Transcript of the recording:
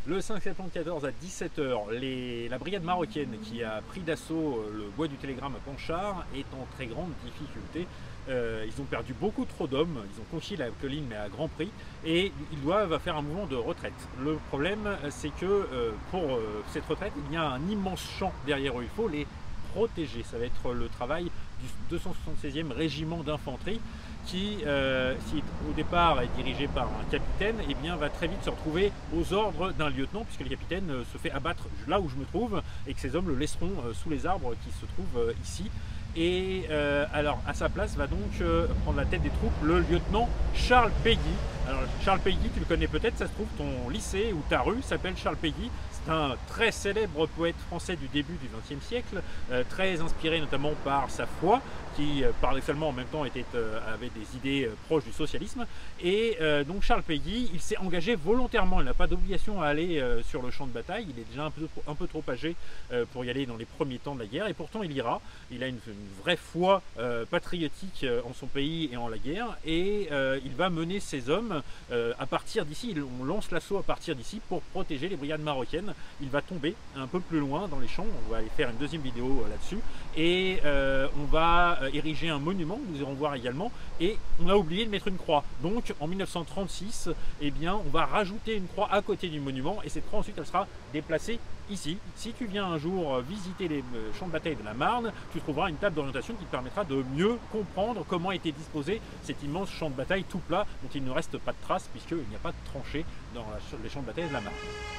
Le 5 septembre 14 à 17 h, la brigade marocaine qui a pris d'assaut le bois du Télégramme à Panchard est en très grande difficulté. Ils ont perdu beaucoup trop d'hommes, ils ont conquis la colline mais à grand prix et ils doivent faire un mouvement de retraite. Le problème c'est que pour cette retraite il y a un immense champ derrière eux, il faut les protéger. Ça va être le travail du 276e régiment d'infanterie qui, si au départ est dirigé par un capitaine, eh bien, va très vite se retrouver aux ordres d'un lieutenant, puisque le capitaine se fait abattre là où je me trouve, et que ces hommes le laisseront sous les arbres qui se trouvent ici. Et alors à sa place va donc prendre la tête des troupes le lieutenant Charles Péguy. Alors Charles Péguy, tu le connais peut-être, ça se trouve ton lycée ou ta rue s'appelle Charles Péguy. C'est un très célèbre poète français du début du XXe siècle, très inspiré notamment par sa foi, qui paradoxalement en même temps avait des idées proches du socialisme. Et donc Charles Péguy, il s'est engagé volontairement, il n'a pas d'obligation à aller sur le champ de bataille, il est déjà un peu trop âgé pour y aller dans les premiers temps de la guerre, et pourtant il ira. Il a une vraie foi patriotique en son pays et en la guerre, et il va mener ses hommes à partir d'ici. On lance l'assaut à partir d'ici pour protéger les brigades marocaines. Il va tomber un peu plus loin dans les champs, on va aller faire une deuxième vidéo là-dessus, et on va ériger un monument que nous irons voir également, et on a oublié de mettre une croix. Donc en 1936, eh bien, on va rajouter une croix à côté du monument, et cette croix ensuite elle sera déplacée ici. Si tu viens un jour visiter les champs de bataille de la Marne, tu trouveras une table d'orientation qui te permettra de mieux comprendre comment a été disposé cet immense champ de bataille tout plat dont il ne reste pas de traces puisqu'il n'y a pas de tranchées dans les champs de bataille de la Marne.